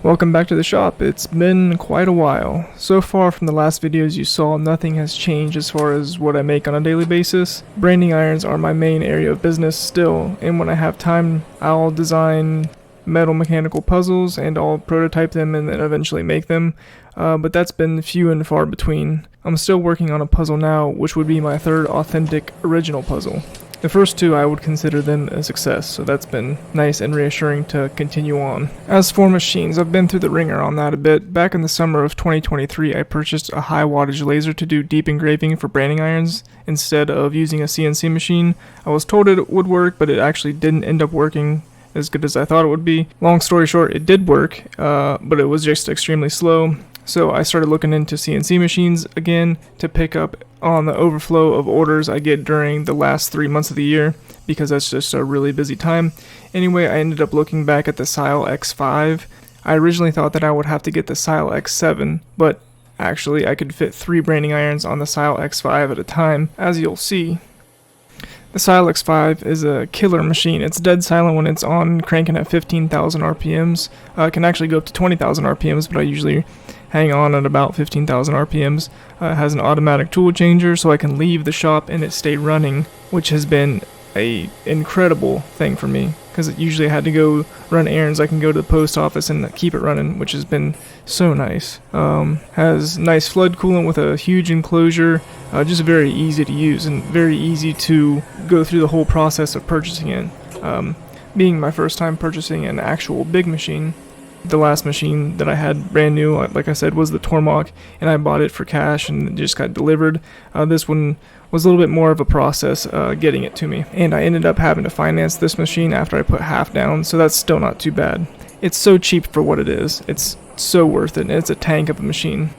Welcome back to the shop. It's been quite a while. So far from the last videos you saw, nothing has changed as far as what I make on a daily basis. Branding irons are my main area of business still, and when I have time I'll design metal mechanical puzzles and I'll prototype them and then eventually make them, but that's been few and far between. I'm still working on a puzzle now, which would be my third authentic original puzzle. The first two I would consider them a success, so that's been nice and reassuring to continue on. As for machines, I've been through the ringer on that a bit. Back in the summer of 2023, I purchased a high wattage laser to do deep engraving for branding irons instead of using a CNC machine. I was told it would work, but it actually didn't end up working as good as I thought it would be. Long story short, it did work, but it was just extremely slow. So I started looking into CNC machines again to pick up on the overflow of orders I get during the last 3 months of the year, because that's just a really busy time. Anyway, I ended up looking back at the Sile X5. I originally thought that I would have to get the Sile X7, but actually I could fit 3 branding irons on the Sile X5 at a time, as you'll see. The Sile X5 is a killer machine. It's dead silent when it's on, cranking at 15,000 RPMs. It can actually go up to 20,000 RPMs, but I usually hang on at about 15,000 RPMs. It has an automatic tool changer, so I can leave the shop and it stay running, which has been a incredible thing for me, because usually I had to go run errands. I can go to the post office and keep it running, which has been so nice. Has nice flood coolant with a huge enclosure, just very easy to use and very easy to go through the whole process of purchasing it. Being my first time purchasing an actual big machine, the last machine that I had brand new, like I said, was the Tormach, and I bought it for cash and it just got delivered. This one was a little bit more of a process getting it to me, and I ended up having to finance this machine after I put half down, so that's still not too bad. It's so cheap for what it is. It's so worth it, and it's a tank of a machine.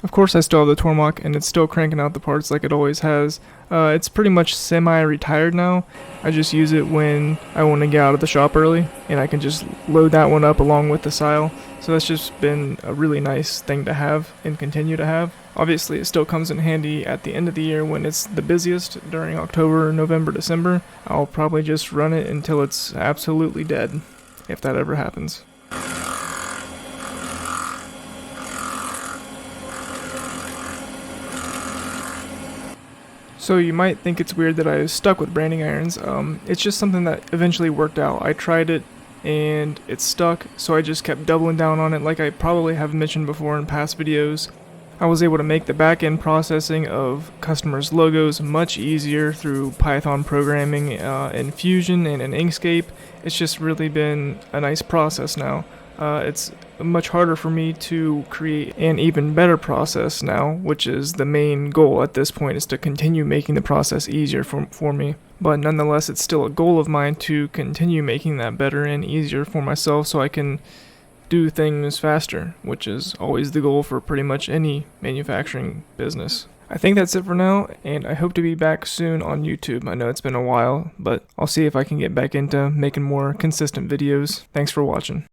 Of course I still have the Tormach, and it's still cranking out the parts like it always has. It's pretty much semi-retired now. I just use it when I want to get out of the shop early, and I can just load that one up along with the Sile. So that's just been a really nice thing to have and continue to have. Obviously it still comes in handy at the end of the year when it's the busiest, during October, November, December. I'll probably just run it until it's absolutely dead, if that ever happens. So you might think it's weird that I was stuck with branding irons. It's just something that eventually worked out. I tried it and it stuck, so I just kept doubling down on it, like I probably have mentioned before in past videos. I was able to make the back-end processing of customers' logos much easier through Python programming in Fusion and in Inkscape. It's just really been a nice process now. It's much harder for me to create an even better process now, which is the main goal at this point, is to continue making the process easier for me. But nonetheless, it's still a goal of mine to continue making that better and easier for myself so I can do things faster, which is always the goal for pretty much any manufacturing business. I think that's it for now, and I hope to be back soon on YouTube. I know it's been a while, but I'll see if I can get back into making more consistent videos. Thanks for watching.